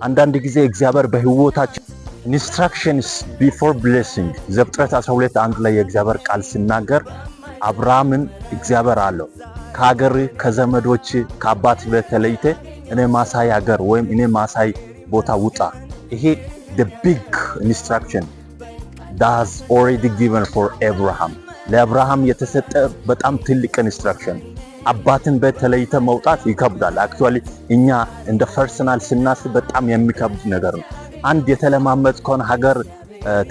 አንዳንድ ጊዜ እግዚአብሔር በህይወታችን ኢንስትራክሽንስ ቢፎር ብሌሲንግ ዘፍጥረት 12:1 ላይ የእግዚአብሔር ቃል ሲናገር አብርሃምን እግዚአብሔር አለው ከሀገር ከዘመዶች ከአባት ቤት ተለይተ እኔ ማሳይ ሀገር ወይም እኔ ማሳይ ቦታ ውጣ። ይሄ the big instruction that's already given for Abraham ለአብርሃም የተሰጠ በጣም ትልቅ ኢንስትራክሽን። አባትን ቤት ተለይተ መውጣት ይከብዳል። አክቹአሊ እኛ እንደ ፐርሰናል ስናስብ በጣም የሚከብድ ነገር ነው። አንድ የተለማመጥከውን ሀገር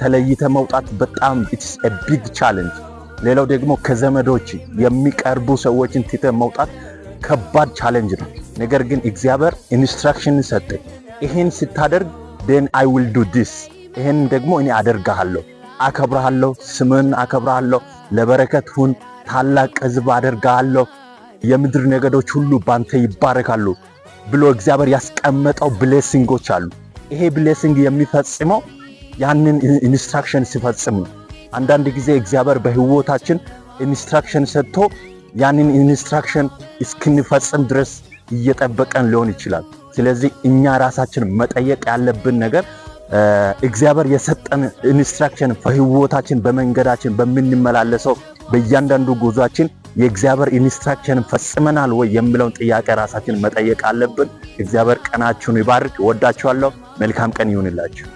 ተለይተ መውጣት በጣም it's a big challenge። ሌላው ደግሞ ከዘመዶች የሚቀርቡ ሰዎችን ትተ መውጣት ከባድ ቻሌንጅ ነው። ነገር ግን እግዚአብሔር ኢንስትራክሽን ሰጠ። ይሄን ስታደርግ then I will do this ይሄን ደግሞ እኔ አደርጋለሁ፣ አከብራለሁ፣ ስምን አከብራለሁ፣ ለበረከት ሁን፣ ታላቅ ሕዝብ አደርጋለሁ፣ የምድር ነገዶች ሁሉ ባንተ ይባረካሉ ብሎ እግዚአብሔር ያስቀመጠው ብሌሲንጎች አሉ። ይሄ ብሌሲንግ የሚፈጽመው ያንን ኢንስትራክሽን ሲፈጽም ነው። አንዳንድ ጊዜ እግዚአብሔር በህይወታችን ኢንስትራክሽን ሰጥቶ ያንን ኢንስትራክሽን እስክንፈጽም ድረስ እየጠበቀን ሊሆን ይችላል። ስለዚህ እኛ ራሳችን መጠየቅ ያለብን ነገር እግዚአብሔር የሰጠን ኢንስትራክሽን በህይወታችን በመንገዳችን በምንመላለሰው በእያንዳንዱ ጉዟችን የእግዚአብሔር ኢንስትራክሽን ፈጽመናል ወይ የሚለውን ጥያቄ ራሳችን መጠየቅ አለብን። እግዚአብሔር ቀናችሁን ይባርክ። ወዳችኋለሁ። መልካም ቀን ይሁንላችሁ።